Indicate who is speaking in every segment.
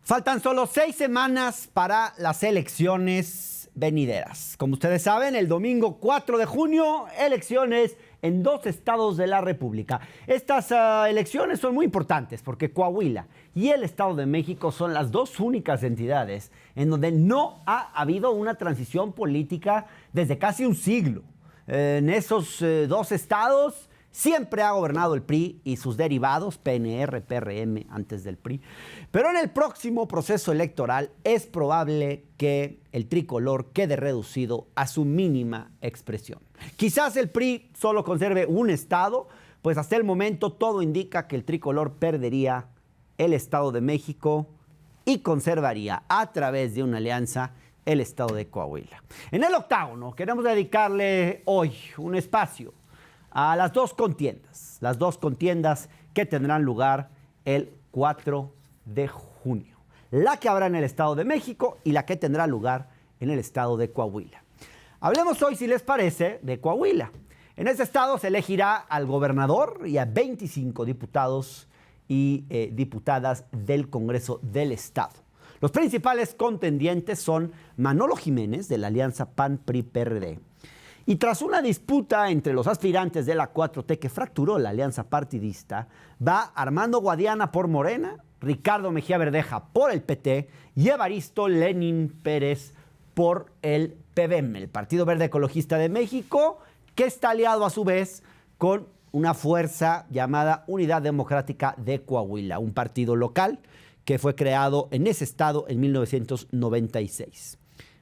Speaker 1: Faltan solo 6 semanas para las elecciones venideras. Como ustedes saben, el domingo 4 de junio, elecciones en 2 estados de la República. Estas elecciones son muy importantes porque Coahuila y el Estado de México son las 2 únicas entidades en donde no ha habido una transición política desde casi un siglo. En esos 2 estados siempre ha gobernado el PRI y sus derivados, PNR, PRM, antes del PRI. Pero en el próximo proceso electoral es probable que el tricolor quede reducido a su mínima expresión. Quizás el PRI solo conserve un estado, pues hasta el momento todo indica que el tricolor perdería el Estado de México y conservaría a través de una alianza el estado de Coahuila. En el octágono queremos dedicarle hoy un espacio a las dos contiendas que tendrán lugar el 4 de junio. La que habrá en el Estado de México y la que tendrá lugar en el Estado de Coahuila. Hablemos hoy, si les parece, de Coahuila. En ese estado se elegirá al gobernador y a 25 diputados y diputadas del Congreso del Estado. Los principales contendientes son Manolo Jiménez, de la alianza PAN-PRI-PRD. Y tras una disputa entre los aspirantes de la 4T que fracturó la alianza partidista, va Armando Guadiana por Morena, Ricardo Mejía Verdeja por el PT y Evaristo Lenin Pérez por el PVM, el Partido Verde Ecologista de México, que está aliado a su vez con una fuerza llamada Unidad Democrática de Coahuila, un partido local que fue creado en ese estado en 1996.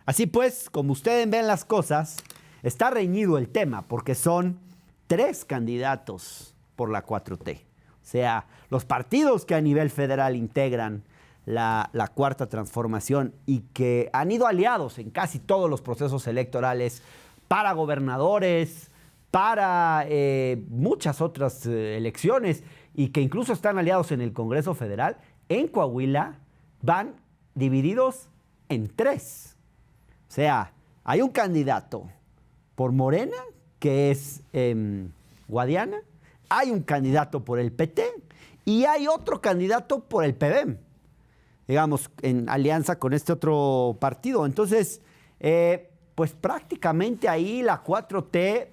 Speaker 1: Así pues, como ustedes ven las cosas, está reñido el tema porque son 3 candidatos por la 4T. O sea, los partidos que a nivel federal integran la Cuarta Transformación y que han ido aliados en casi todos los procesos electorales para gobernadores, para muchas otras elecciones y que incluso están aliados en el Congreso Federal, en Coahuila van divididos en 3. O sea, hay un candidato por Morena, que es Guadiana, hay un candidato por el PT y hay otro candidato por el PVM, digamos, en alianza con este otro partido. Entonces, pues prácticamente ahí la 4T,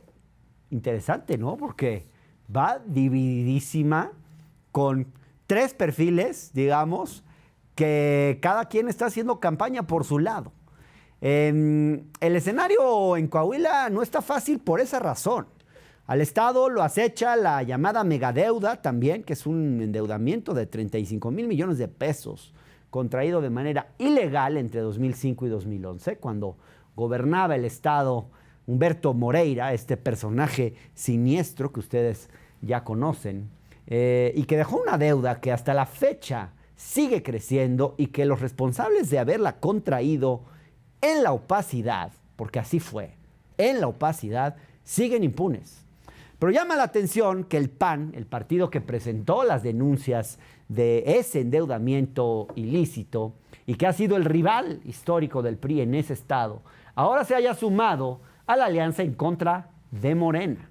Speaker 1: interesante, ¿no? Porque va divididísima con 3 perfiles, digamos, que cada quien está haciendo campaña por su lado. El escenario en Coahuila no está fácil por esa razón. Al Estado lo acecha la llamada megadeuda también, que es un endeudamiento de 35 mil millones de pesos, contraído de manera ilegal entre 2005 y 2011, cuando gobernaba el Estado Humberto Moreira, este personaje siniestro que ustedes ya conocen, y que dejó una deuda que hasta la fecha sigue creciendo y que los responsables de haberla contraído en la opacidad, porque así fue, en la opacidad, siguen impunes. Pero llama la atención que el PAN, el partido que presentó las denuncias de ese endeudamiento ilícito y que ha sido el rival histórico del PRI en ese estado, ahora se haya sumado a la alianza en contra de Morena.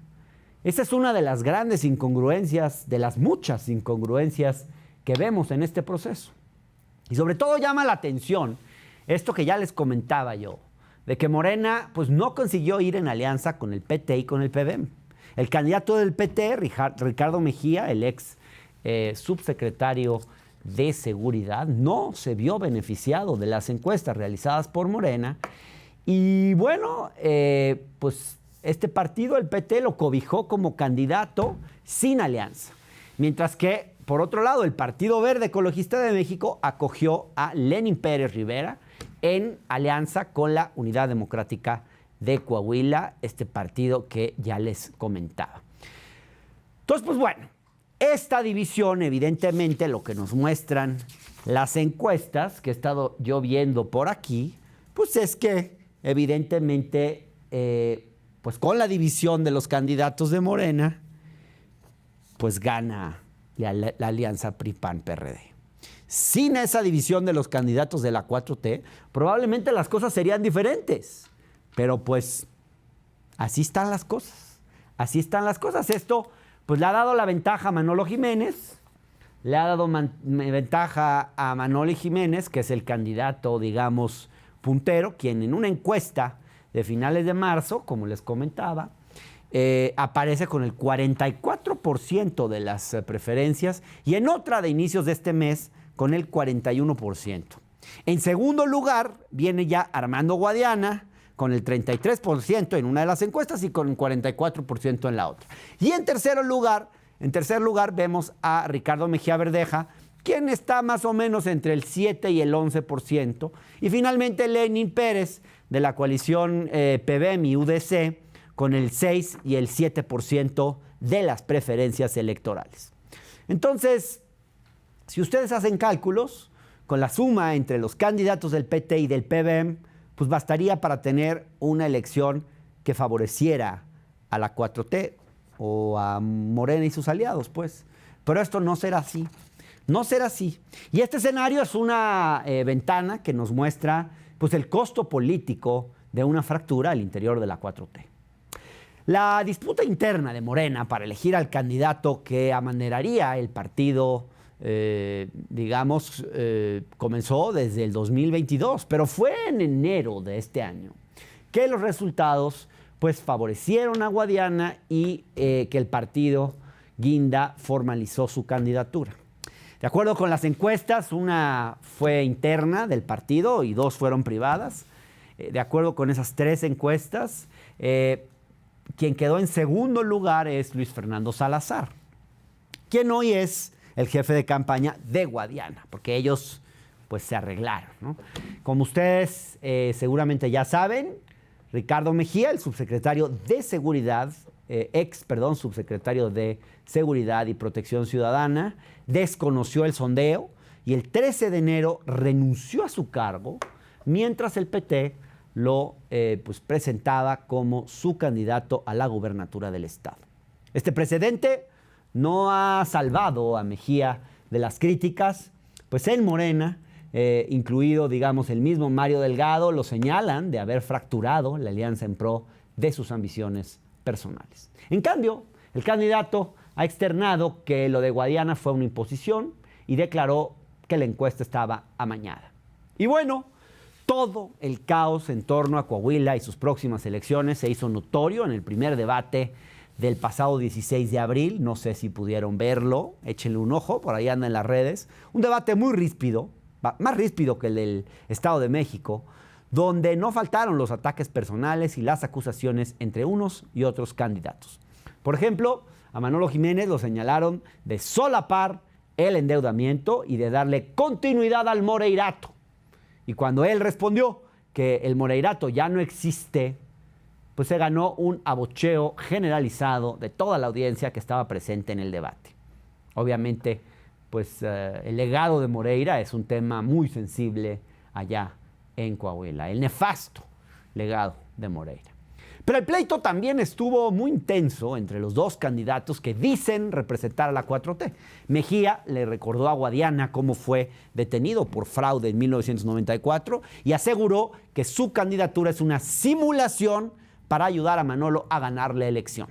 Speaker 1: Esa es una de las grandes incongruencias, de las muchas incongruencias que vemos en este proceso. Y sobre todo llama la atención esto que ya les comentaba yo, de que Morena pues no consiguió ir en alianza con el PT y con el PVM. El candidato del PT, Ricardo Mejía, el ex subsecretario de Seguridad, no se vio beneficiado de las encuestas realizadas por Morena. Y bueno, pues este partido, el PT, lo cobijó como candidato sin alianza. Mientras que, por otro lado, el Partido Verde Ecologista de México acogió a Lenin Pérez Rivera en alianza con la Unidad Democrática de Coahuila, este partido que ya les comentaba. Entonces, pues bueno, esta división, evidentemente, lo que nos muestran las encuestas que he estado yo viendo por aquí, pues es que, evidentemente, pues con la división de los candidatos de Morena, pues gana la alianza PRI-PAN-PRD. Sin esa división de los candidatos de la 4T, probablemente las cosas serían diferentes. Pero pues así están las cosas. Así están las cosas. Esto pues le ha dado la ventaja a Manolo Jiménez, le ha dado ventaja a Manolo Jiménez, que es el candidato, digamos, puntero, quien en una encuesta de finales de marzo, como les comentaba, aparece con el 44% de las preferencias y en otra de inicios de este mes con el 41%. En segundo lugar viene ya Armando Guadiana con el 33% en una de las encuestas y con el 44% en la otra. Y en tercer lugar vemos a Ricardo Mejía Verdeja, quien está más o menos entre el 7 y el 11%. Y finalmente Lenín Pérez, de la coalición PBM y UDC, con el 6 y el 7% de las preferencias electorales. Entonces, si ustedes hacen cálculos, con la suma entre los candidatos del PT y del PBM, pues bastaría para tener una elección que favoreciera a la 4T o a Morena y sus aliados, pues. Pero esto no será así. No será así. Y este escenario es una ventana que nos muestra pues, el costo político de una fractura al interior de la 4T. La disputa interna de Morena para elegir al candidato que amaneraría el partido, comenzó desde el 2022, pero fue en enero de este año que los resultados pues, favorecieron a Guadiana y que el partido Guinda formalizó su candidatura. De acuerdo con las encuestas, una fue interna del partido y dos fueron privadas. De acuerdo con esas tres encuestas, quien quedó en segundo lugar es Luis Fernando Salazar, quien hoy es el jefe de campaña de Guadiana, porque ellos pues se arreglaron, ¿no? Como ustedes seguramente ya saben, Ricardo Mejía, el subsecretario de Seguridad, subsecretario de Seguridad y Protección Ciudadana, desconoció el sondeo y el 13 de enero renunció a su cargo, mientras el PT lo presentaba como su candidato a la gubernatura del estado. Este precedente no ha salvado a Mejía de las críticas, pues en Morena, incluido, digamos, el mismo Mario Delgado, lo señalan de haber fracturado la alianza en pro de sus ambiciones personales. En cambio, el candidato ha externado que lo de Guadiana fue una imposición y declaró que la encuesta estaba amañada. Y bueno, todo el caos en torno a Coahuila y sus próximas elecciones se hizo notorio en el primer debate del pasado 16 de abril. No sé si pudieron verlo, échenle un ojo, por ahí anda en las redes. Un debate muy ríspido, más ríspido que el del Estado de México, donde no faltaron los ataques personales y las acusaciones entre unos y otros candidatos. Por ejemplo, a Manolo Jiménez lo señalaron de solapar el endeudamiento y de darle continuidad al Moreirato. Y cuando él respondió que el Moreirato ya no existe, pues se ganó un abucheo generalizado de toda la audiencia que estaba presente en el debate. Obviamente, pues el legado de Moreira es un tema muy sensible allá en Coahuila, el nefasto legado de Moreira. Pero el pleito también estuvo muy intenso entre los dos candidatos que dicen representar a la 4T. Mejía le recordó a Guadiana cómo fue detenido por fraude en 1994 y aseguró que su candidatura es una simulación para ayudar a Manolo a ganar la elección.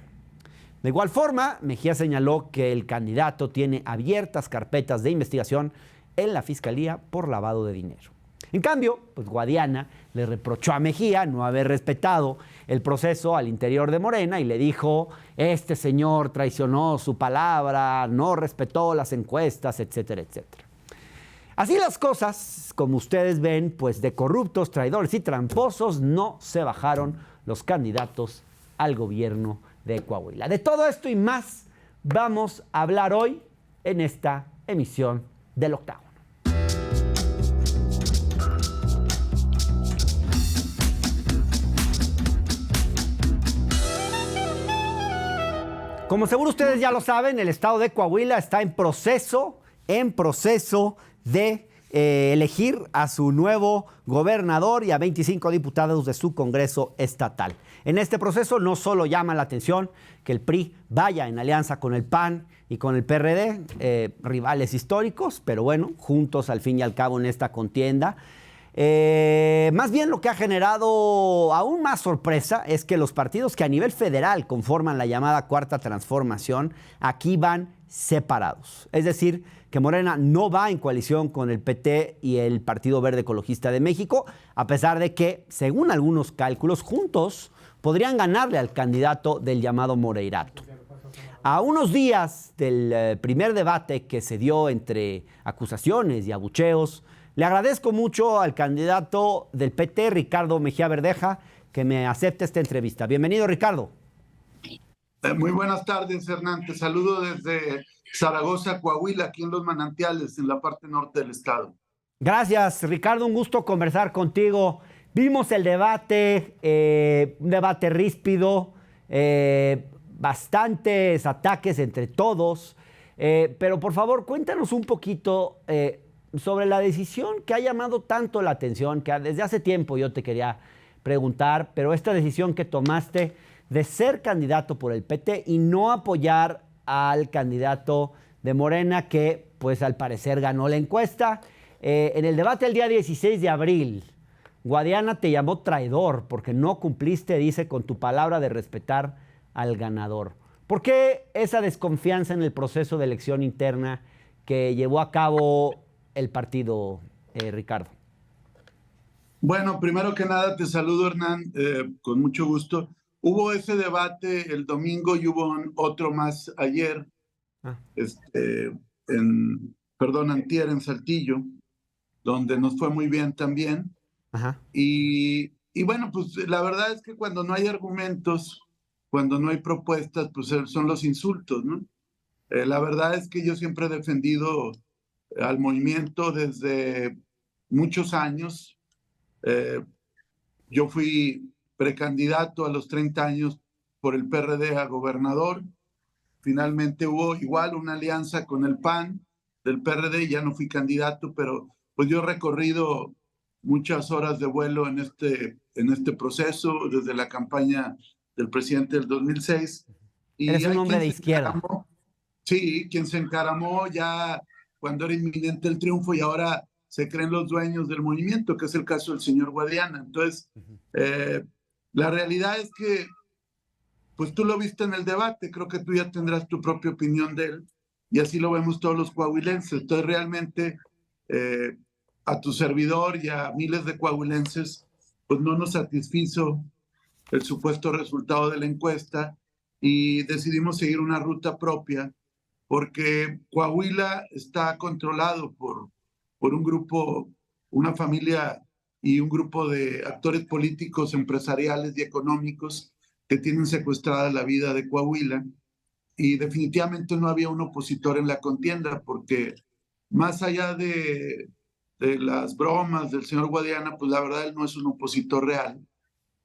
Speaker 1: De igual forma, Mejía señaló que el candidato tiene abiertas carpetas de investigación en la Fiscalía por lavado de dinero. En cambio, pues Guadiana le reprochó a Mejía no haber respetado el proceso al interior de Morena y le dijo, este señor traicionó su palabra, no respetó las encuestas, etcétera, etcétera. Así las cosas, como ustedes ven, pues de corruptos, traidores y tramposos no se bajaron los candidatos al gobierno de Coahuila. De todo esto y más vamos a hablar hoy en esta emisión del Octágono. Como seguro ustedes ya lo saben, el estado de Coahuila está en proceso de elegir a su nuevo gobernador y a 25 diputados de su Congreso estatal. En este proceso no solo llama la atención que el PRI vaya en alianza con el PAN y con el PRD, rivales históricos, pero bueno, juntos al fin y al cabo en esta contienda. Más bien lo que ha generado aún más sorpresa es que los partidos que a nivel federal conforman la llamada Cuarta Transformación aquí van separados. Es decir, que Morena no va en coalición con el PT y el Partido Verde Ecologista de México, a pesar de que, según algunos cálculos, juntos podrían ganarle al candidato del llamado Moreirato. A unos días del primer debate que se dio entre acusaciones y abucheos, le agradezco mucho al candidato del PT, Ricardo Mejía Verdeja, que me acepte esta entrevista. Bienvenido, Ricardo.
Speaker 2: Muy buenas tardes, Hernán. Te saludo desde Zaragoza, Coahuila, aquí en Los Manantiales, en la parte norte del estado.
Speaker 1: Gracias, Ricardo. Un gusto conversar contigo. Vimos el debate, un debate ríspido, bastantes ataques entre todos, pero por favor cuéntanos un poquito sobre la decisión que ha llamado tanto la atención, que desde hace tiempo yo te quería preguntar, pero esta decisión que tomaste de ser candidato por el PT y no apoyar al candidato de Morena que pues al parecer ganó la encuesta. En el debate el día 16 de abril, Guadiana te llamó traidor porque no cumpliste, dice, con tu palabra de respetar al ganador. ¿Por qué esa desconfianza en el proceso de elección interna que llevó a cabo el partido, Ricardo?
Speaker 2: Bueno, primero que nada te saludo, Hernán, con mucho gusto. Hubo ese debate el domingo y hubo otro más ayer, antier en Saltillo, donde nos fue muy bien también.
Speaker 1: Ajá.
Speaker 2: Y bueno, pues la verdad es que cuando no hay argumentos, cuando no hay propuestas, pues son los insultos, ¿no? La verdad es que yo siempre he defendido al movimiento desde muchos años. Yo fui precandidato a los 30 años por el PRD a gobernador. Finalmente hubo igual una alianza con el PAN del PRD, ya no fui candidato, pero pues yo he recorrido muchas horas de vuelo en este proceso, desde la campaña del presidente del 2006. Y
Speaker 1: eres un hombre de izquierda.
Speaker 2: Sí, quien se encaramó ya cuando era inminente el triunfo y ahora se creen los dueños del movimiento, que es el caso del señor Guadiana. Entonces, la realidad es que, pues tú lo viste en el debate, creo que tú ya tendrás tu propia opinión de él, y así lo vemos todos los coahuilenses. Entonces, realmente, a tu servidor y a miles de coahuilenses, pues no nos satisfizo el supuesto resultado de la encuesta y decidimos seguir una ruta propia, porque Coahuila está controlado por un grupo, una familia y un grupo de actores políticos, empresariales y económicos que tienen secuestrada la vida de Coahuila, y definitivamente no había un opositor en la contienda, porque más allá de las bromas del señor Guadiana, pues la verdad él no es un opositor real.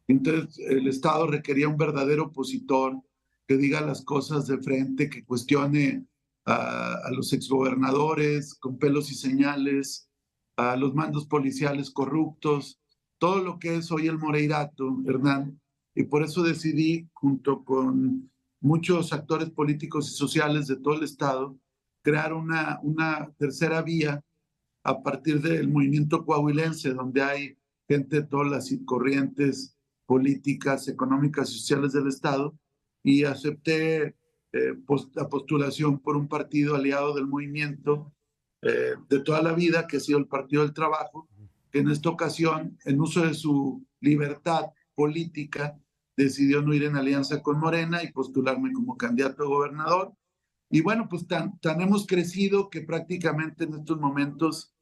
Speaker 2: Entonces el Estado requería un verdadero opositor que diga las cosas de frente, que cuestione a los exgobernadores con pelos y señales, a los mandos policiales corruptos, todo lo que es hoy el Moreirato, Hernán. Y por eso decidí, junto con muchos actores políticos y sociales de todo el estado, crear una tercera vía a partir del movimiento coahuilense, donde hay gente de todas las corrientes políticas, económicas y sociales del estado, y acepté la postulación por un partido aliado del movimiento de toda la vida, que ha sido el Partido del Trabajo, que en esta ocasión, en uso de su libertad política, decidió no ir en alianza con Morena y postularme como candidato a gobernador. Y bueno, pues tan hemos crecido que prácticamente en estos momentos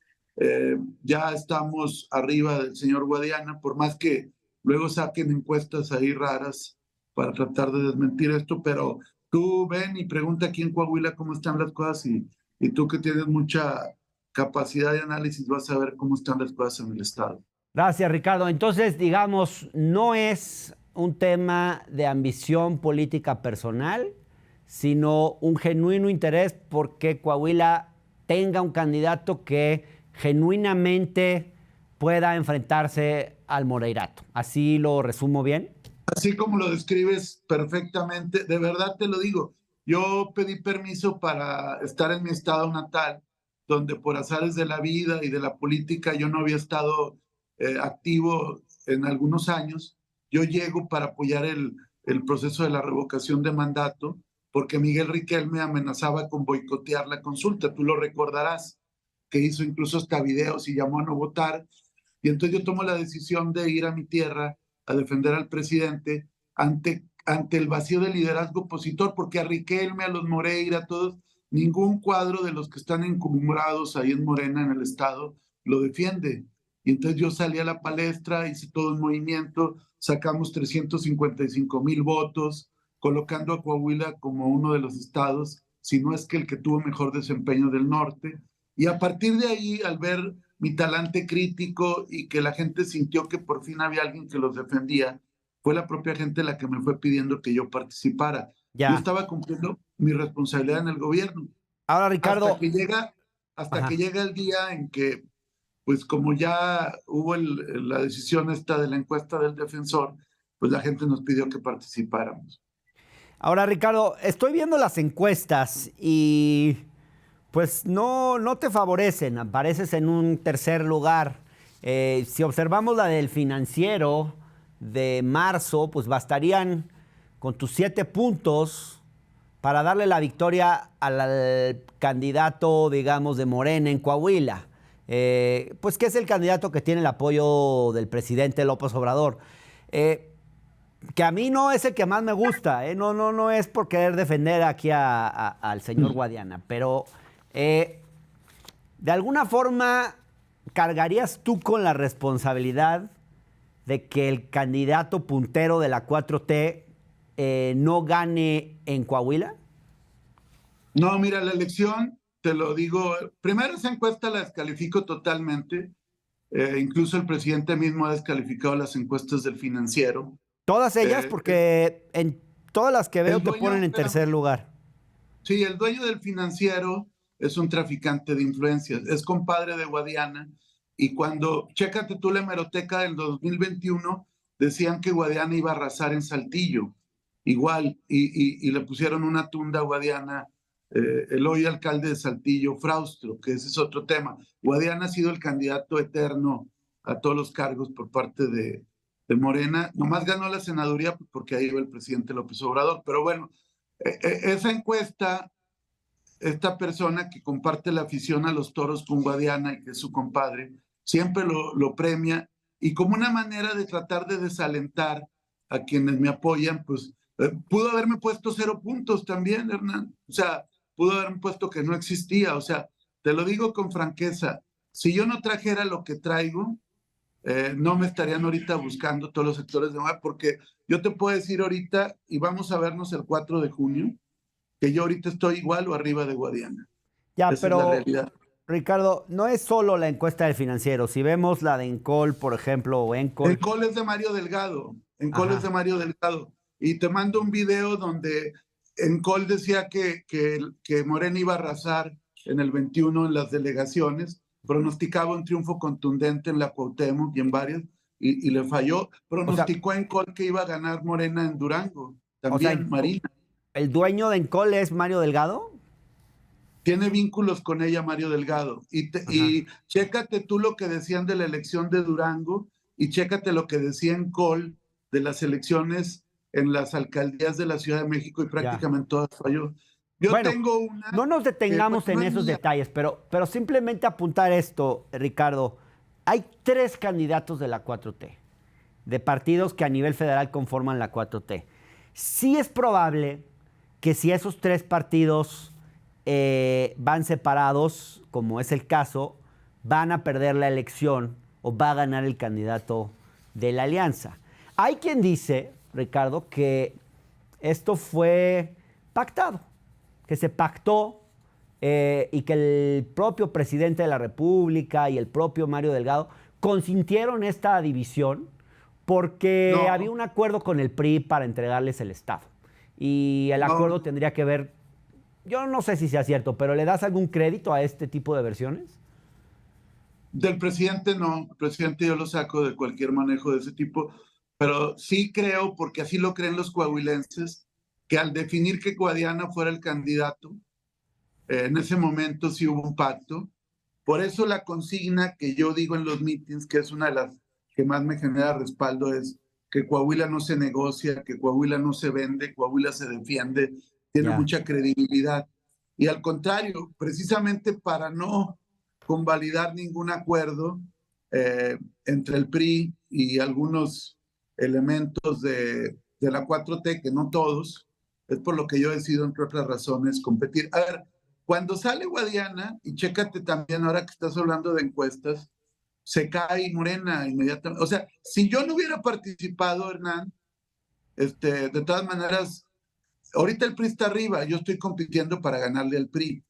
Speaker 2: ya estamos arriba del señor Guadiana, por más que luego saquen encuestas ahí raras para tratar de desmentir esto, pero tú ven y pregunta aquí en Coahuila cómo están las cosas, y tú que tienes mucha capacidad de análisis vas a ver cómo están las cosas en el estado.
Speaker 1: Gracias, Ricardo. Entonces, digamos, no es un tema de ambición política personal, sino un genuino interés porque Coahuila tenga un candidato que genuinamente pueda enfrentarse al Moreirato. ¿Así lo resumo bien?
Speaker 2: Así como lo describes perfectamente, de verdad te lo digo. Yo pedí permiso para estar en mi estado natal, donde por azares de la vida y de la política yo no había estado activo en algunos años, yo llego para apoyar el proceso de la revocación de mandato, porque Miguel Riquelme amenazaba con boicotear la consulta, tú lo recordarás, que hizo incluso hasta videos y llamó a no votar, y entonces yo tomo la decisión de ir a mi tierra a defender al presidente ante el vacío de liderazgo opositor, porque a Riquelme, a los Moreira, a todos, ningún cuadro de los que están encumbrados ahí en Morena, en el estado, lo defiende. Y entonces yo salí a la palestra, hice todo el movimiento, sacamos 355,000 votos, colocando a Coahuila como uno de los estados, si no es que el que tuvo mejor desempeño del norte. Y a partir de ahí, al ver mi talante crítico y que la gente sintió que por fin había alguien que los defendía, fue la propia gente la que me fue pidiendo que yo participara. Yo
Speaker 1: Ya.
Speaker 2: estaba cumpliendo mi responsabilidad en el gobierno.
Speaker 1: Ahora,
Speaker 2: Hasta
Speaker 1: Ricardo.
Speaker 2: que llega, hasta que
Speaker 1: Ajá.
Speaker 2: llega el día en que, pues como ya hubo la decisión esta de la encuesta del defensor, pues la gente nos pidió que participáramos.
Speaker 1: Ahora, Ricardo, estoy viendo las encuestas y pues no te favorecen, apareces en un tercer lugar. Si observamos la del Financiero de marzo, pues bastarían con tus 7 puntos para darle la victoria al candidato, digamos, de Morena en Coahuila, pues que es el candidato que tiene el apoyo del presidente López Obrador. Que a mí no es el que más me gusta, no es por querer defender aquí al señor Guadiana, pero de alguna forma cargarías tú con la responsabilidad de que el candidato puntero de la 4T no gane en Coahuila.
Speaker 2: No, mira, la elección, te lo digo, primero esa encuesta la descalifico totalmente. Incluso el presidente mismo ha descalificado las encuestas del Financiero.
Speaker 1: Todas ellas,
Speaker 2: Eh,
Speaker 1: porque en todas las que veo
Speaker 2: el
Speaker 1: te
Speaker 2: dueño,
Speaker 1: ponen en tercer lugar.
Speaker 2: sí, el dueño del Financiero es un traficante de influencias, es compadre de Guadiana, y cuando, chécate tú la hemeroteca del 2021, decían que Guadiana iba a arrasar en Saltillo, igual, y le pusieron una tunda a Guadiana, el hoy alcalde de Saltillo, Fraustro, que ese es otro tema. Guadiana ha sido el candidato eterno a todos los cargos por parte de Morena, nomás ganó la senaduría porque ahí iba el presidente López Obrador, pero bueno, esa encuesta, esta persona que comparte la afición a los toros con Guadiana y que es su compadre, siempre lo premia, y como una manera de tratar de desalentar a quienes me apoyan, pues pudo haberme puesto 0 puntos también, Hernán. O sea, pudo haberme puesto que no existía. O sea, te lo digo con franqueza, si yo no trajera lo que traigo, no me estarían ahorita buscando todos los sectores de Morena, porque yo te puedo decir ahorita, y vamos a vernos el 4 de junio, que yo ahorita estoy igual o arriba de Guadiana.
Speaker 1: Ya,
Speaker 2: Esa es la
Speaker 1: pero
Speaker 2: realidad.
Speaker 1: Ricardo, no es solo la encuesta del Financiero. Si vemos la de Encol, por ejemplo, o
Speaker 2: En
Speaker 1: Encol.
Speaker 2: Col es de Mario Delgado, en Col es de
Speaker 1: Ajá.
Speaker 2: Mario Delgado. Y te mando un video donde en Col decía que Morena iba a arrasar en el 21 en las delegaciones, pronosticaba un triunfo contundente en la Cuauhtémoc y en varias, y le falló.
Speaker 1: O sea,
Speaker 2: Pronosticó en Col que iba a ganar Morena en Durango,
Speaker 1: o sea,
Speaker 2: también Marina.
Speaker 1: el dueño de Encol es Mario Delgado.
Speaker 2: Tiene vínculos con ella Mario Delgado.
Speaker 1: Ajá.
Speaker 2: Y chécate tú lo que decían de la elección de Durango y chécate lo que decía en Col de las elecciones en las alcaldías de la Ciudad de México y
Speaker 1: Ya.
Speaker 2: prácticamente todas falló. Yo
Speaker 1: Bueno,
Speaker 2: tengo una
Speaker 1: no nos
Speaker 2: que, bueno,
Speaker 1: detengamos en
Speaker 2: no es
Speaker 1: esos
Speaker 2: mía.
Speaker 1: detalles, pero simplemente apuntar esto, Ricardo. Hay 3 candidatos de la 4T, de partidos que a nivel federal conforman la 4T. Sí es probable que si esos 3 partidos van separados, como es el caso, van a perder la elección o va a ganar el candidato de la alianza. Hay quien dice, Ricardo, que esto fue pactado, que se pactó y que el propio presidente de la República y el propio Mario Delgado consintieron esta división porque había
Speaker 2: No,
Speaker 1: un acuerdo con el PRI para entregarles el Estado. Y el
Speaker 2: no,
Speaker 1: acuerdo tendría que ver, yo no sé si sea cierto, pero ¿le das algún crédito a este tipo de versiones?
Speaker 2: del presidente no, el presidente yo lo saco de cualquier manejo de ese tipo, pero sí creo, porque así lo creen los coahuilenses, que al definir que Guadiana fuera el candidato, en ese momento sí hubo un pacto. Por eso la consigna que yo digo en los mítines, que es una de las que más me genera respaldo es que Coahuila no se negocia, que Coahuila no se vende, Coahuila se defiende, tiene
Speaker 1: Ya,
Speaker 2: mucha credibilidad. Y al contrario, precisamente para no convalidar ningún acuerdo entre el PRI y algunos elementos de la 4T, que no todos, es por lo que yo decido, entre otras razones, competir. A ver, cuando sale Guadiana, y chécate también ahora que estás hablando de encuestas, se cae Morena inmediatamente. O sea, si yo no hubiera participado, Hernán, de todas maneras, ahorita el PRI está arriba, yo estoy compitiendo para ganarle al PRI,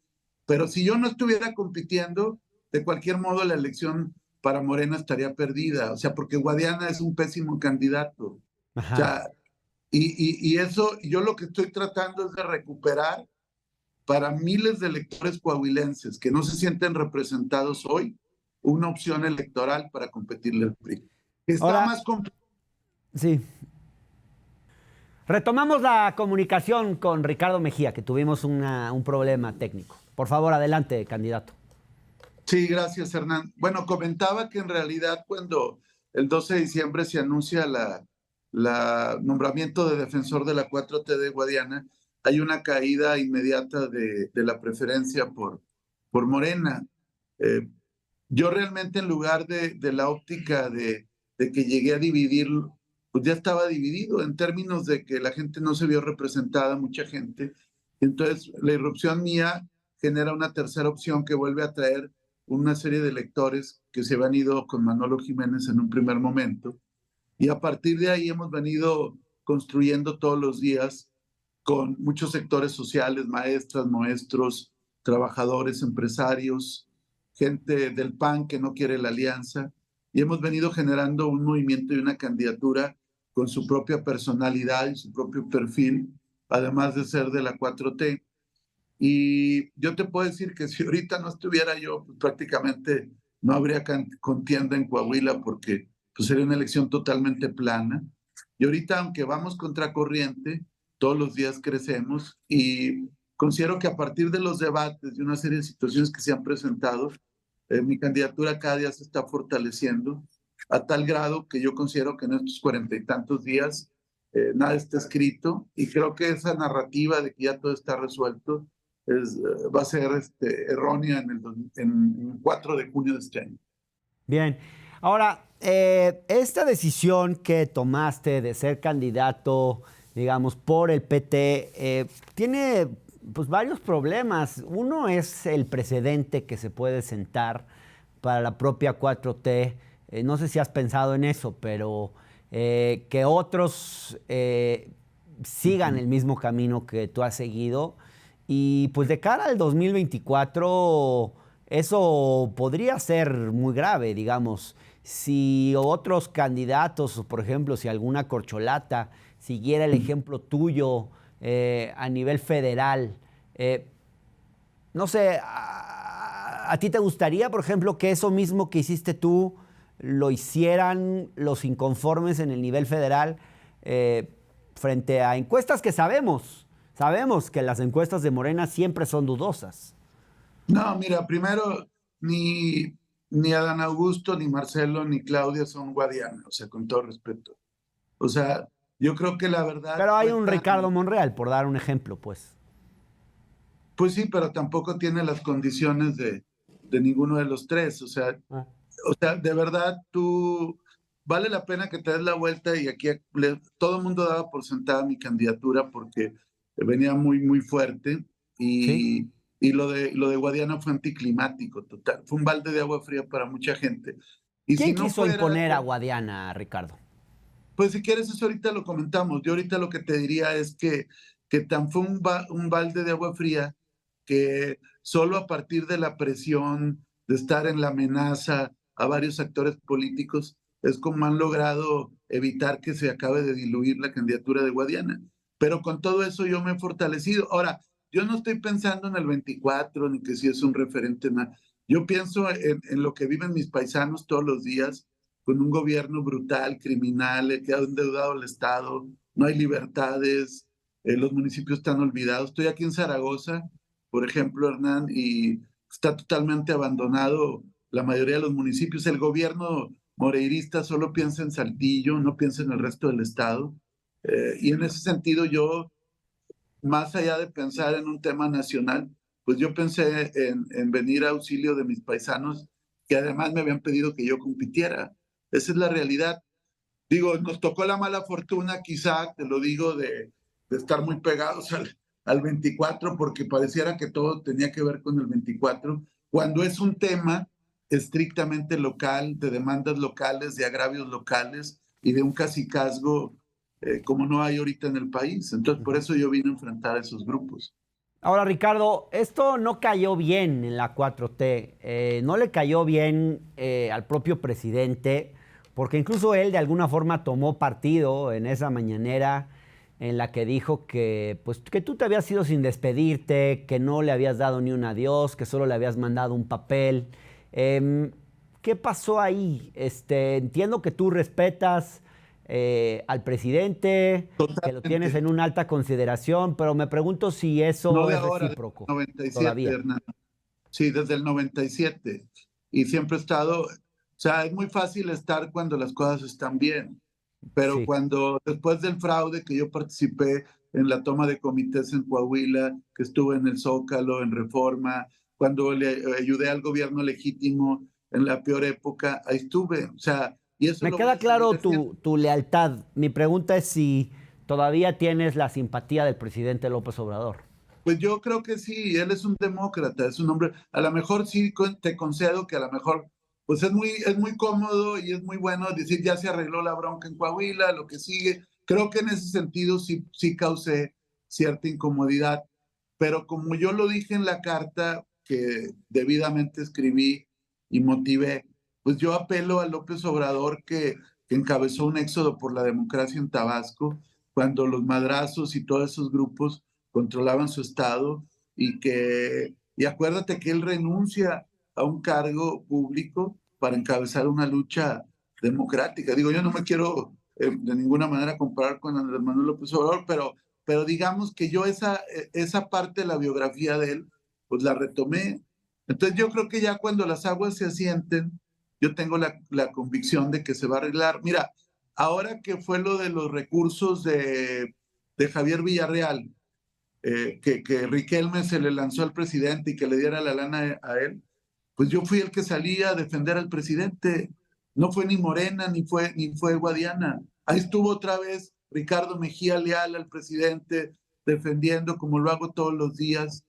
Speaker 2: pero si yo no estuviera compitiendo, de cualquier modo la elección para Morena estaría perdida, o sea, porque Guadiana es un pésimo candidato. O
Speaker 1: ajá.
Speaker 2: sea, y eso, yo lo que estoy tratando es de recuperar para miles de electores coahuilenses que no se sienten representados hoy, una opción electoral para competirle al PRI. Está
Speaker 1: Ahora,
Speaker 2: más complicado.
Speaker 1: sí. Retomamos la comunicación con Ricardo Mejía, que tuvimos un problema técnico. Por favor, adelante, candidato.
Speaker 2: Sí, gracias, Hernán. Bueno, comentaba que en realidad cuando el 12 de diciembre se anuncia la nombramiento de defensor de la 4T de Guadiana, hay una caída inmediata de la preferencia por Morena. Eh, yo realmente en lugar de la óptica de que llegué a dividir, pues ya estaba dividido en términos de que la gente no se vio representada, mucha gente. Entonces, la irrupción mía genera una tercera opción que vuelve a traer una serie de electores que se habían ido con Manolo Jiménez en un primer momento. Y a partir de ahí hemos venido construyendo todos los días con muchos sectores sociales, maestras, maestros, trabajadores, empresarios, gente del PAN que no quiere la alianza, y hemos venido generando un movimiento y una candidatura con su propia personalidad y su propio perfil, además de ser de la 4T. Y yo te puedo decir que si ahorita no estuviera yo, pues prácticamente no habría contienda en Coahuila porque pues sería una elección totalmente plana. Y ahorita, aunque vamos contracorriente, todos los días crecemos y considero que a partir de los debates, de una serie de situaciones que se han presentado, mi candidatura cada día se está fortaleciendo a tal grado que yo considero que en estos 40 y tantos días nada está escrito y creo que esa narrativa de que ya todo está resuelto va a ser errónea en el 4 de junio de este año.
Speaker 1: Bien. Ahora, esta decisión que tomaste de ser candidato, digamos, por el PT, tiene pues varios problemas. Uno es el precedente que se puede sentar para la propia 4T. No sé si has pensado en eso, pero que otros sigan el mismo camino que tú has seguido. Y pues de cara al 2024, eso podría ser muy grave, digamos. Si otros candidatos, por ejemplo, si alguna corcholata siguiera el ejemplo tuyo a nivel federal, eh, no sé, ¿a ti te gustaría, por ejemplo, que eso mismo que hiciste tú lo hicieran los inconformes en el nivel federal frente a encuestas que sabemos que las encuestas de Morena siempre son dudosas?
Speaker 2: No, mira, primero, ni Adán Augusto, ni Marcelo, ni Claudia son Guadiana, o sea, con todo respeto. O sea, yo creo que la verdad
Speaker 1: Pero hay un
Speaker 2: cuenta,
Speaker 1: Ricardo Monreal, por dar un ejemplo, pues.
Speaker 2: pues sí, pero tampoco tiene las condiciones de ninguno de los tres.
Speaker 1: Ah.
Speaker 2: O sea, de verdad, vale la pena que te des la vuelta y aquí todo el mundo daba por sentada mi candidatura porque venía muy, muy fuerte
Speaker 1: ¿Sí?
Speaker 2: y lo de Guadiana fue anticlimático, total. Fue un balde de agua fría para mucha gente. Y si
Speaker 1: ¿Quién
Speaker 2: no
Speaker 1: quiso
Speaker 2: fuera,
Speaker 1: imponer a Guadiana, Ricardo?
Speaker 2: pues si quieres eso ahorita lo comentamos. Yo ahorita lo que te diría es que tan fue un balde de agua fría que solo a partir de la presión, de estar en la amenaza a varios actores políticos, es como han logrado evitar que se acabe de diluir la candidatura de Guadiana. Pero con todo eso yo me he fortalecido. Ahora, yo no estoy pensando en el 24, ni que si es un referente, nada. Yo pienso en lo que viven mis paisanos todos los días, con un gobierno brutal, criminal, que ha endeudado al Estado, no hay libertades, los municipios están olvidados. Estoy aquí en Zaragoza, por ejemplo, Hernán, y está totalmente abandonado la mayoría de los municipios. El gobierno moreirista solo piensa en Saltillo, no piensa en el resto del estado. Y en ese sentido yo, más allá de pensar en un tema nacional, pues yo pensé en venir a auxilio de mis paisanos que además me habían pedido que yo compitiera. Esa es la realidad. Digo, nos tocó la mala fortuna, quizá, te lo digo, de estar muy pegados al 24, porque pareciera que todo tenía que ver con el 24, cuando es un tema estrictamente local, de demandas locales, de agravios locales y de un cacicazgo como no hay ahorita en el país. Entonces, por eso yo vine a enfrentar a esos grupos.
Speaker 1: Ahora, Ricardo, esto no cayó bien en la 4T, no le cayó bien al propio presidente, porque incluso él de alguna forma tomó partido en esa mañanera en la que dijo que, pues, que tú te habías ido sin despedirte, que no le habías dado ni un adiós, que solo le habías mandado un papel. ¿Qué pasó ahí? Entiendo que tú respetas al presidente, que lo tienes
Speaker 2: Totalmente.
Speaker 1: en una alta consideración, pero me pregunto si
Speaker 2: No
Speaker 1: eso
Speaker 2: de
Speaker 1: es
Speaker 2: ahora, del
Speaker 1: recíproco
Speaker 2: 97,
Speaker 1: todavía.
Speaker 2: Hernán. Sí, desde el 97. Y siempre he estado, o sea, es muy fácil estar cuando las cosas están bien, pero
Speaker 1: Sí.
Speaker 2: cuando después del fraude que yo participé en la toma de comités en Coahuila, que estuve en el Zócalo, en Reforma, cuando le ayudé al gobierno legítimo en la peor época, ahí estuve. O sea, y eso
Speaker 1: Me
Speaker 2: lo voy
Speaker 1: queda
Speaker 2: a seguir
Speaker 1: claro
Speaker 2: haciendo.
Speaker 1: tu lealtad. Mi pregunta es si todavía tienes la simpatía del presidente López Obrador.
Speaker 2: Pues yo creo que sí, él es un demócrata, es un hombre, a lo mejor sí te concedo que a lo mejor, pues es muy cómodo y es muy bueno decir ya se arregló la bronca en Coahuila, lo que sigue. Creo que en ese sentido sí, sí causé cierta incomodidad, pero como yo lo dije en la carta que debidamente escribí y motivé, pues yo apelo a López Obrador que encabezó un éxodo por la democracia en Tabasco, cuando los madrazos y todos esos grupos controlaban su estado y acuérdate que él renuncia a un cargo público para encabezar una lucha democrática. Digo, yo no me quiero de ninguna manera comparar con Andrés Manuel López Obrador, pero digamos que yo esa parte de la biografía de él, pues la retomé. Entonces yo creo que ya cuando las aguas se asienten, yo tengo la convicción de que se va a arreglar. Mira, ahora que fue lo de los recursos de Javier Villarreal, que Riquelme se le lanzó al presidente y que le diera la lana a él, pues yo fui el que salía a defender al presidente. No fue ni Morena, ni fue Guadiana. Ahí estuvo otra vez Ricardo Mejía leal al presidente, defendiendo como lo hago todos los días.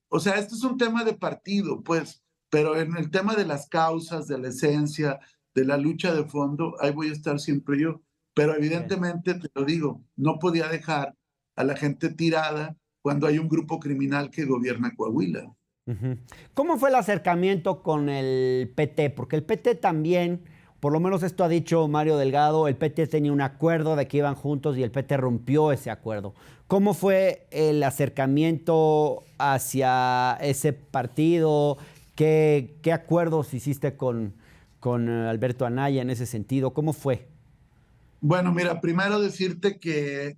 Speaker 2: O sea, este es un tema de partido, pues, pero en el tema de las causas, de la esencia, de la lucha de fondo, ahí voy a estar siempre yo. Pero
Speaker 1: Bien.
Speaker 2: evidentemente, te lo digo, no podía dejar a la gente tirada cuando hay un grupo criminal que gobierna Coahuila.
Speaker 1: Ujú. ¿Cómo fue el acercamiento con el PT? Porque el PT también, por lo menos esto ha dicho Mario Delgado, el PT tenía un acuerdo de que iban juntos y el PT rompió ese acuerdo. ¿Cómo fue el acercamiento hacia ese partido? ¿Qué acuerdos hiciste con Alberto Anaya en ese sentido? ¿Cómo fue?
Speaker 2: Bueno, mira, primero decirte que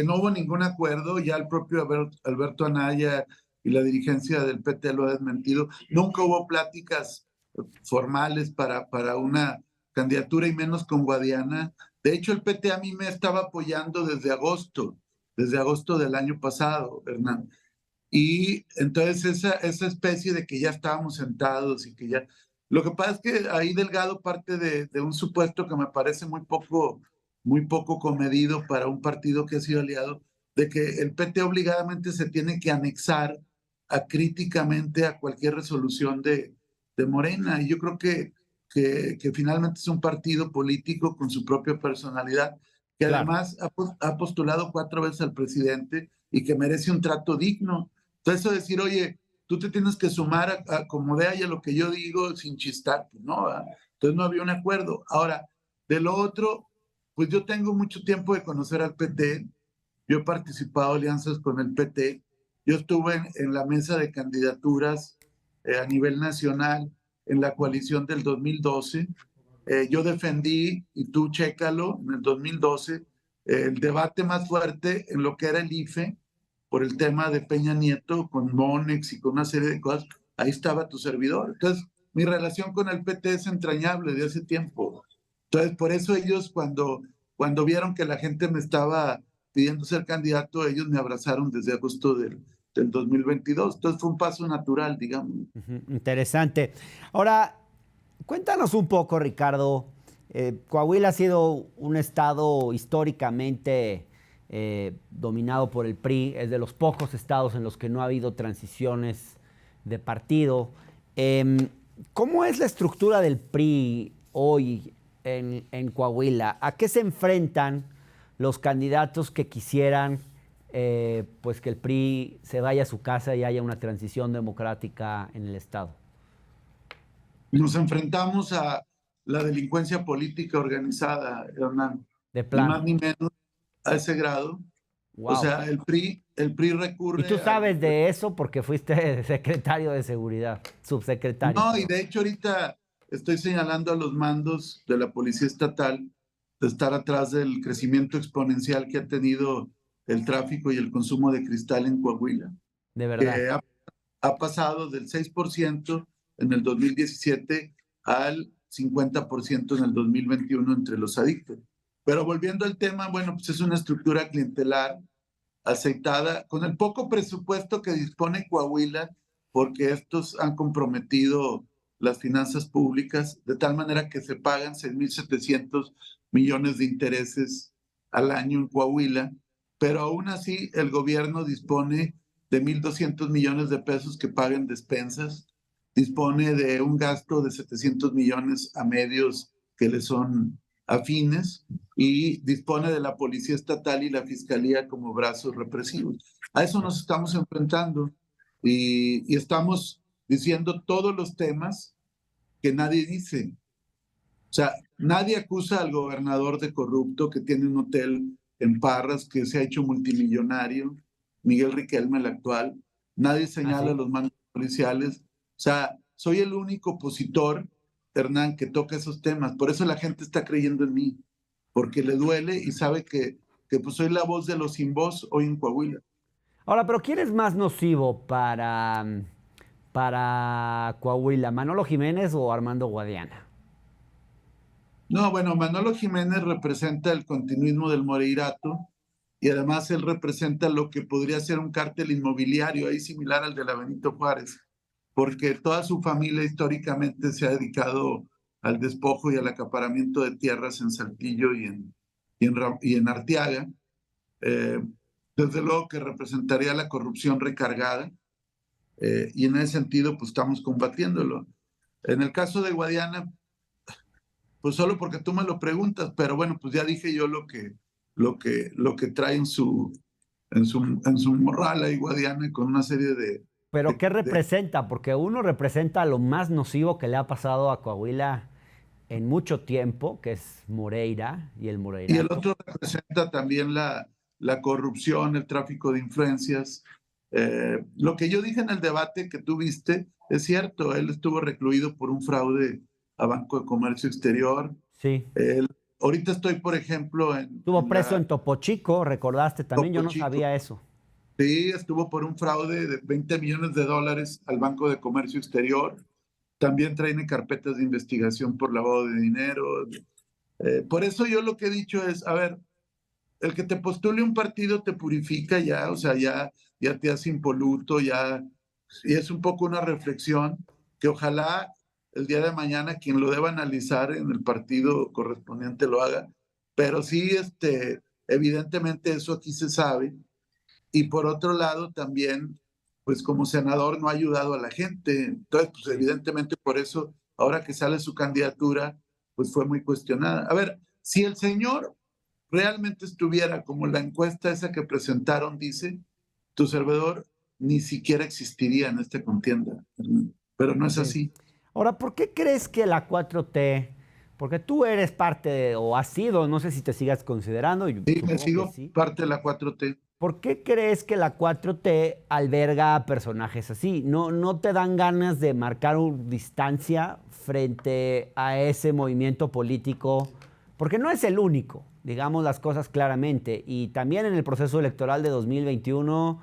Speaker 2: no hubo ningún acuerdo, ya el propio Alberto Anaya y la dirigencia del PT lo ha desmentido. Nunca hubo pláticas formales para una candidatura y menos con Guadiana. De hecho, el PT a mí me estaba apoyando desde agosto del año pasado, Hernán. Y entonces esa especie de que ya estábamos sentados y que ya... Lo que pasa es que ahí Delgado parte de un supuesto que me parece muy poco comedido para un partido que ha sido aliado, de que el PT obligadamente se tiene que anexar críticamente a cualquier resolución de Morena. Y yo creo que finalmente es un partido político con su propia personalidad, que
Speaker 1: Claro.
Speaker 2: además ha postulado 4 veces al presidente y que merece un trato digno. Entonces, eso decir, oye, tú te tienes que sumar a como de haya lo que yo digo sin chistar, pues no, ¿verdad? Entonces no había un acuerdo. Ahora, de lo otro, pues yo tengo mucho tiempo de conocer al PT, yo he participado en alianzas con el PT, yo estuve en la mesa de candidaturas a nivel nacional en la coalición del 2012, yo defendí, y tú chécalo, en el 2012, el debate más fuerte en lo que era el IFE, por el tema de Peña Nieto, con Monex y con una serie de cosas, ahí estaba tu servidor. Entonces, mi relación con el PT es entrañable de hace tiempo. Entonces, por eso ellos cuando vieron que la gente me estaba pidiendo ser candidato, ellos me abrazaron desde agosto del 2022. Entonces fue un paso natural, digamos.
Speaker 1: Interesante. Ahora, cuéntanos un poco, Ricardo. Coahuila ha sido un estado históricamente dominado por el PRI. Es de los pocos estados en los que no ha habido transiciones de partido. ¿Cómo es la estructura del PRI hoy en Coahuila? ¿A qué se enfrentan los candidatos que quisieran pues que el PRI se vaya a su casa y haya una transición democrática en el estado?
Speaker 2: Nos enfrentamos a la delincuencia política organizada, Hernán,
Speaker 1: De
Speaker 2: ni más
Speaker 1: plano.
Speaker 2: ni menos a ese grado. O
Speaker 1: Wow.
Speaker 2: sea, el PRI
Speaker 1: Y tú
Speaker 2: recurre a...
Speaker 1: sabes de eso porque fuiste secretario de seguridad, subsecretario,
Speaker 2: No, y
Speaker 1: perdón.
Speaker 2: de hecho ahorita estoy señalando a los mandos de la Policía Estatal de estar atrás del crecimiento exponencial que ha tenido el tráfico y el consumo de cristal en Coahuila,
Speaker 1: De verdad.
Speaker 2: que ha pasado del 6% en el 2017 al 50% en el 2021 entre los adictos. Pero volviendo al tema, bueno, pues es una estructura clientelar aceitada con el poco presupuesto que dispone Coahuila, porque estos han comprometido las finanzas públicas de tal manera que se pagan 6.700 millones de intereses al año en Coahuila, pero aún así el gobierno dispone de 1.200 millones de pesos que paguen despensas, dispone de un gasto de 700 millones a medios que le son afines y dispone de la Policía Estatal y la Fiscalía como brazos represivos. A eso nos estamos enfrentando y estamos diciendo todos los temas que nadie dice. O sea, nadie acusa al gobernador de corrupto que tiene un hotel en Parras, que se ha hecho multimillonario, Miguel Riquelme, el actual. Nadie
Speaker 1: ¿Ah,
Speaker 2: señala
Speaker 1: sí?
Speaker 2: los mandos policiales. O sea, soy el único opositor, Hernán, que toca esos temas. Por eso la gente está creyendo en mí, porque le duele y sabe que pues soy la voz de los sin voz hoy en Coahuila.
Speaker 1: Ahora, pero ¿quién es más nocivo para Coahuila? ¿Manolo Jiménez o Armando Guadiana?
Speaker 2: No, bueno, Manolo Jiménez representa el continuismo del Moreirato y además él representa lo que podría ser un cártel inmobiliario ahí similar al de la Benito Juárez, porque toda su familia históricamente se ha dedicado al despojo y al acaparamiento de tierras en Saltillo y en Arteaga. Eh, desde luego que representaría la corrupción recargada y en ese sentido pues estamos combatiéndolo. En el caso de Guadiana, pues solo porque tú me lo preguntas, pero bueno, pues ya dije yo lo que trae en su morral ahí Guadiana con una serie
Speaker 1: ¿Pero
Speaker 2: de,
Speaker 1: qué
Speaker 2: de-
Speaker 1: representa? Porque uno representa lo más nocivo que le ha pasado a Coahuila en mucho tiempo, que es Moreira y el
Speaker 2: y el
Speaker 1: Moreirato.
Speaker 2: otro representa también la corrupción, el tráfico de influencias. Lo que yo dije en el debate que tú viste es cierto, él estuvo recluido por un fraude a Banco de Comercio Exterior.
Speaker 1: Sí.
Speaker 2: Él, ahorita estoy, por ejemplo, en,
Speaker 1: Estuvo
Speaker 2: en
Speaker 1: preso
Speaker 2: la
Speaker 1: en Topo Chico, recordaste también, yo
Speaker 2: Topo
Speaker 1: no
Speaker 2: Chico.
Speaker 1: sabía eso.
Speaker 2: Sí, estuvo por un fraude de 20 millones de dólares al Banco de Comercio Exterior. También traen carpetas de investigación por lavado de dinero. Por eso yo lo que he dicho es, a ver, el que te postule un partido te purifica ya, o sea, ya te hace impoluto, ya, y es un poco una reflexión que ojalá el día de mañana quien lo deba analizar en el partido correspondiente lo haga, pero sí, evidentemente eso aquí se sabe, y por otro lado también, pues como senador no ha ayudado a la gente. Entonces, pues
Speaker 1: Sí.
Speaker 2: evidentemente por eso, ahora que sale su candidatura, pues fue muy cuestionada. A ver, si el señor realmente estuviera como la encuesta esa que presentaron dice, tu servidor ni siquiera existiría en esta contienda. Pero no es
Speaker 1: Sí.
Speaker 2: así.
Speaker 1: Ahora, ¿por qué crees que la 4T, porque tú eres parte o has sido, no sé si te sigas considerando, yo
Speaker 2: Sí, me
Speaker 1: supongo que
Speaker 2: sigo
Speaker 1: sí.
Speaker 2: parte de la 4T.
Speaker 1: ¿Por qué crees que la 4T alberga personajes así? ¿No te dan ganas de marcar una distancia frente a ese movimiento político? Porque no es el único, digamos las cosas claramente. Y también en el proceso electoral de 2021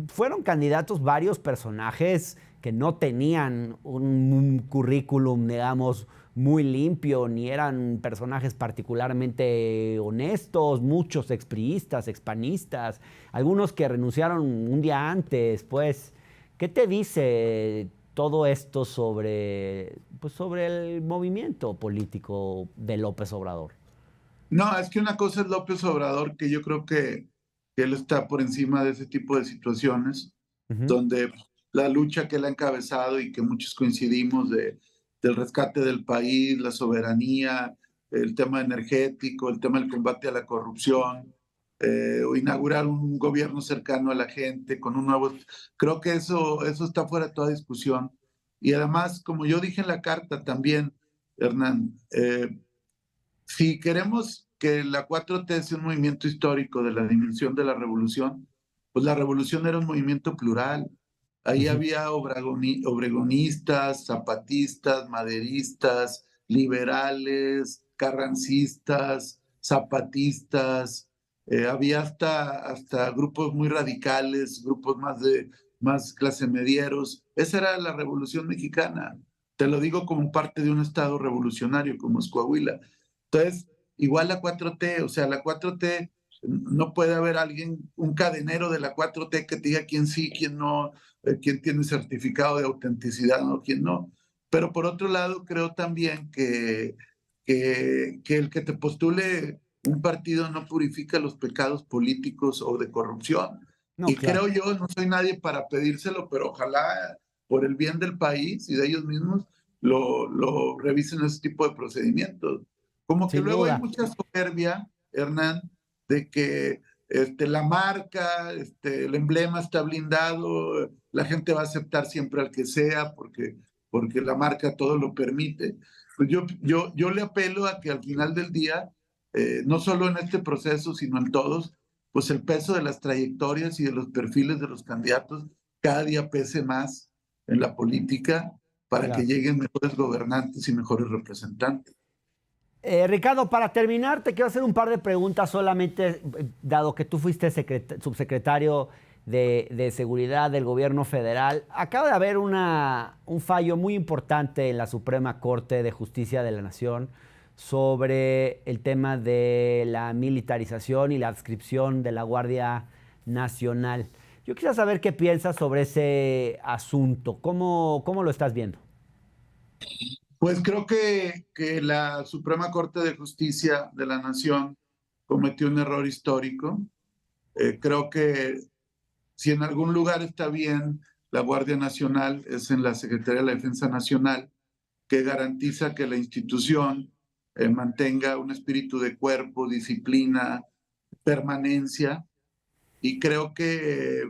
Speaker 1: fueron candidatos varios personajes que no tenían un currículum, digamos, muy limpio, ni eran personajes particularmente honestos, muchos expriistas, expanistas, algunos que renunciaron un día antes, pues, ¿qué te dice todo esto sobre, pues, sobre el movimiento político de López Obrador?
Speaker 2: No, es que una cosa es López Obrador, que yo creo que él está por encima de ese tipo de situaciones,
Speaker 1: Ujú.
Speaker 2: donde la lucha que él ha encabezado y que muchos coincidimos del rescate del país, la soberanía, el tema energético, el tema del combate a la corrupción, o inaugurar un gobierno cercano a la gente con un nuevo... Creo que eso está fuera de toda discusión. Y además, como yo dije en la carta también, Hernán, si queremos que la 4T sea un movimiento histórico de la dimensión de la revolución, pues la revolución era un movimiento plural. Ahí
Speaker 1: Ujú.
Speaker 2: había obregonistas, zapatistas, maderistas, liberales, carrancistas, zapatistas. Había hasta grupos muy radicales, grupos más clase medieros. Esa era la revolución mexicana. Te lo digo como parte de un estado revolucionario como es Coahuila. Entonces, igual la 4T, o sea, la 4T, no puede haber alguien, un cadenero de la 4T que te diga quién sí, quién no, quién tiene certificado de autenticidad o quién no. Pero por otro lado, creo también que el que te postule un partido no purifica los pecados políticos o de corrupción.
Speaker 1: No,
Speaker 2: Y
Speaker 1: claro.
Speaker 2: creo yo, no soy nadie para pedírselo, pero ojalá por el bien del país y de ellos mismos lo revisen ese tipo de procedimientos. Como que
Speaker 1: Sin
Speaker 2: luego hay
Speaker 1: duda.
Speaker 2: mucha soberbia, Hernán, de que la marca, el emblema está blindado, la gente va a aceptar siempre al que sea porque la marca todo lo permite. Pues yo le apelo a que al final del día, no solo en este proceso, sino en todos, pues el peso de las trayectorias y de los perfiles de los candidatos cada día pese más en la política para que
Speaker 1: Claro.
Speaker 2: lleguen mejores gobernantes y mejores representantes.
Speaker 1: Ricardo, para terminar, te quiero hacer un par de preguntas solamente, dado que tú fuiste subsecretario de Seguridad del Gobierno Federal. Acaba de haber un fallo muy importante en la Suprema Corte de Justicia de la Nación sobre el tema de la militarización y la adscripción de la Guardia Nacional. Yo quisiera saber qué piensas sobre ese asunto. ¿Cómo lo estás viendo?
Speaker 2: Pues creo que la Suprema Corte de Justicia de la Nación cometió un error histórico. Creo que si en algún lugar está bien la Guardia Nacional, es en la Secretaría de la Defensa Nacional, que garantiza que la institución mantenga un espíritu de cuerpo, disciplina, permanencia, y creo que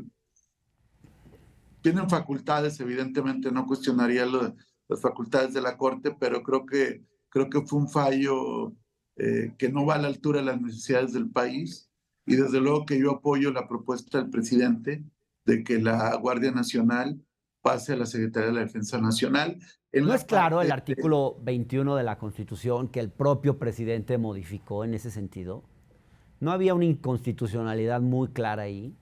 Speaker 2: tienen facultades, evidentemente no cuestionaría las facultades de la Corte, pero creo que fue un fallo que no va a la altura de las necesidades del país, y desde luego que yo apoyo la propuesta del presidente de que la Guardia Nacional pase a la Secretaría de la Defensa Nacional en
Speaker 1: ¿No es
Speaker 2: la
Speaker 1: claro el
Speaker 2: parte
Speaker 1: artículo 21 de la Constitución que el propio presidente modificó en ese sentido? ¿No había una inconstitucionalidad muy clara ahí?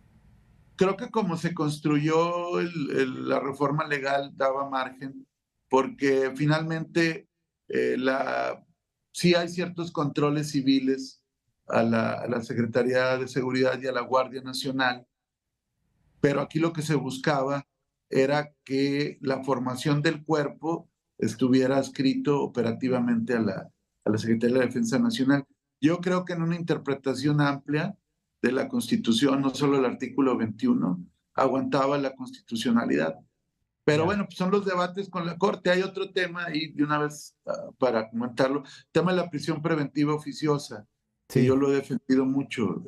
Speaker 2: creo que como se construyó la reforma legal daba margen, porque finalmente sí hay ciertos controles civiles a la Secretaría de Seguridad y a la Guardia Nacional, pero aquí lo que se buscaba era que la formación del cuerpo estuviera adscrito operativamente a la Secretaría de la Defensa Nacional. Yo creo que en una interpretación amplia de la Constitución, no solo el artículo 21, aguantaba la constitucionalidad. Pero
Speaker 1: Ya.
Speaker 2: bueno, pues son los debates con la Corte. Hay otro tema ahí, de una vez para comentarlo, el tema de la prisión preventiva oficiosa, que yo
Speaker 1: Sí.
Speaker 2: lo he defendido mucho.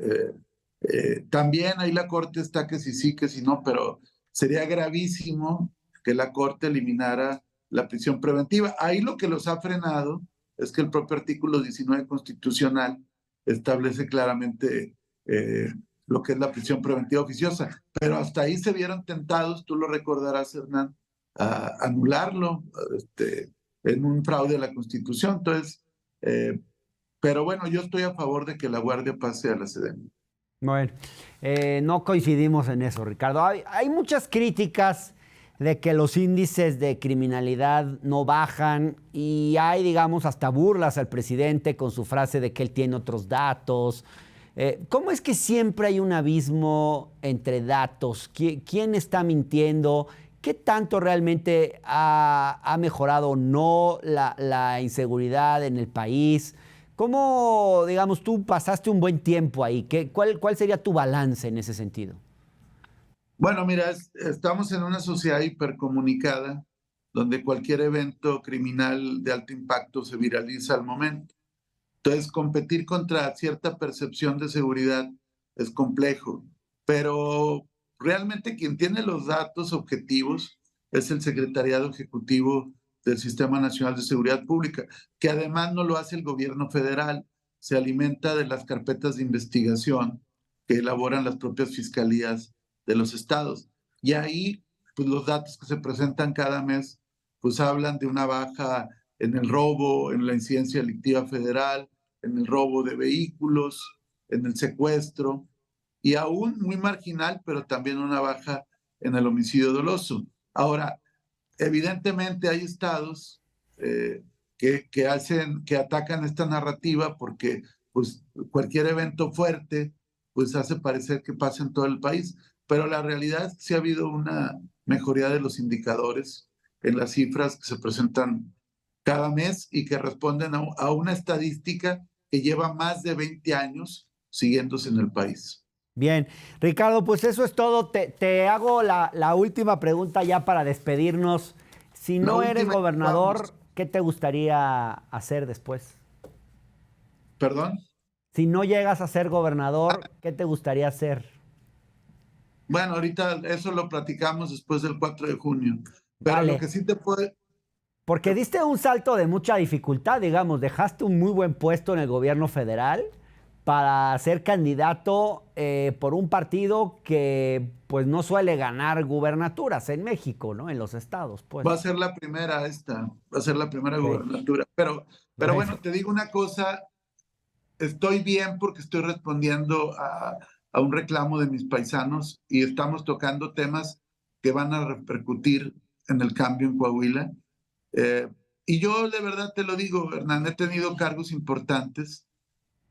Speaker 2: También ahí la Corte está que si sí, que si no, pero sería gravísimo que la Corte eliminara la prisión preventiva. Ahí lo que los ha frenado es que el propio artículo 19 constitucional establece claramente lo que es la prisión preventiva oficiosa. Pero hasta ahí se vieron tentados, tú lo recordarás, Hernán, a anularlo en un fraude a la Constitución. Entonces, pero bueno, yo estoy a favor de que la Guardia pase a la Sedena.
Speaker 1: Bueno, no coincidimos en eso, Ricardo. Hay muchas críticas de que los índices de criminalidad no bajan y hay, digamos, hasta burlas al presidente con su frase de que él tiene otros datos. ¿Cómo es que siempre hay un abismo entre datos? ¿Quién está mintiendo? ¿Qué tanto realmente ha mejorado o no la inseguridad en el país? ¿Cómo, digamos, tú pasaste un buen tiempo ahí? ¿Cuál sería tu balance en ese sentido?
Speaker 2: Bueno, mira, estamos en una sociedad hipercomunicada donde cualquier evento criminal de alto impacto se viraliza al momento. Entonces, competir contra cierta percepción de seguridad es complejo, pero realmente quien tiene los datos objetivos es el Secretariado Ejecutivo del Sistema Nacional de Seguridad Pública, que además no lo hace el gobierno federal, se alimenta de las carpetas de investigación que elaboran las propias fiscalías de los estados. Y ahí, pues los datos que se presentan cada mes, pues hablan de una baja en el robo, en la incidencia delictiva federal, en el robo de vehículos, en el secuestro, y aún muy marginal, pero también una baja en el homicidio doloso. Ahora, evidentemente hay estados que atacan esta narrativa porque pues, cualquier evento fuerte pues hace parecer que pasa en todo el país, pero la realidad es que sí ha habido una mejoría de los indicadores en las cifras que se presentan cada mes y que responden a una estadística que lleva más de 20 años siguiéndose en el país.
Speaker 1: Bien, Ricardo, pues eso es todo. Te hago la última pregunta ya para despedirnos. Si no eres gobernador, ¿qué te gustaría hacer después?
Speaker 2: ¿Perdón?
Speaker 1: Si no llegas a ser gobernador, ¿qué te gustaría hacer?
Speaker 2: Bueno, ahorita eso lo platicamos después del 4 de junio. Pero
Speaker 1: Vale.
Speaker 2: lo que sí te puede...
Speaker 1: Porque diste un salto de mucha dificultad, digamos, dejaste un muy buen puesto en el gobierno federal para ser candidato por un partido que pues no suele ganar gubernaturas en México, ¿no? En los estados, pues.
Speaker 2: Va a ser la primera va a ser la primera gubernatura. Pero bueno, te digo una cosa, estoy bien porque estoy respondiendo a un reclamo de mis paisanos y estamos tocando temas que van a repercutir en el cambio en Coahuila. Y yo de verdad te lo digo, Hernán, he tenido cargos importantes,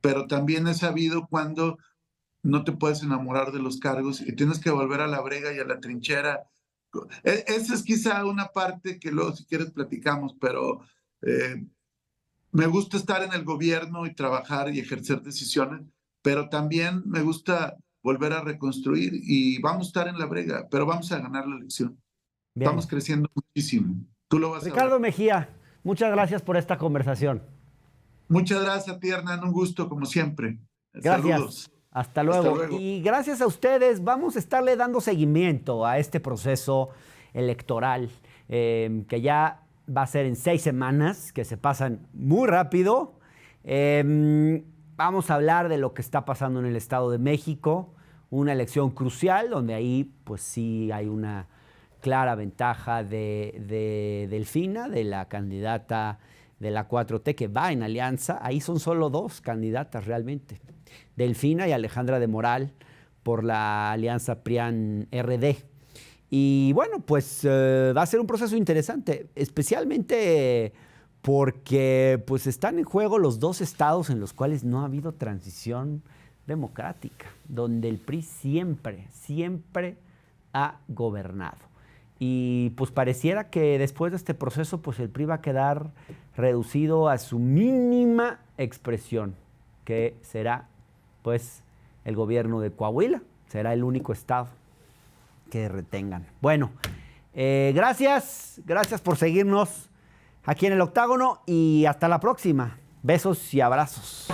Speaker 2: pero también he sabido cuando no te puedes enamorar de los cargos y tienes que volver a la brega y a la trinchera. Esa es quizá una parte que luego si quieres platicamos, pero me gusta estar en el gobierno y trabajar y ejercer decisiones, pero también me gusta volver a reconstruir y vamos a estar en la brega, pero vamos a ganar la elección. Bien. Estamos creciendo muchísimo. Tú lo vas
Speaker 1: Ricardo
Speaker 2: a ver.
Speaker 1: Mejía, muchas gracias por esta conversación.
Speaker 2: Muchas gracias a ti, Hernán. Un gusto, como siempre.
Speaker 1: Gracias.
Speaker 2: Saludos.
Speaker 1: Hasta luego. Y gracias a ustedes, vamos a estarle dando seguimiento a este proceso electoral que ya va a ser en 6 semanas, que se pasan muy rápido. Vamos a hablar de lo que está pasando en el Estado de México, una elección crucial donde ahí pues sí hay una clara ventaja de Delfina, de la candidata de la 4T que va en alianza. Ahí son solo 2 candidatas realmente, Delfina y Alejandra de Moral por la alianza PRIAN-RD. Y bueno, pues va a ser un proceso interesante, especialmente porque pues están en juego los 2 estados en los cuales no ha habido transición democrática, donde el PRI siempre ha gobernado. Y pues pareciera que después de este proceso pues el PRI va a quedar reducido a su mínima expresión, que será pues el gobierno de Coahuila, será el único estado que retengan. Bueno, gracias por seguirnos aquí en El Octágono y hasta la próxima. Besos y abrazos.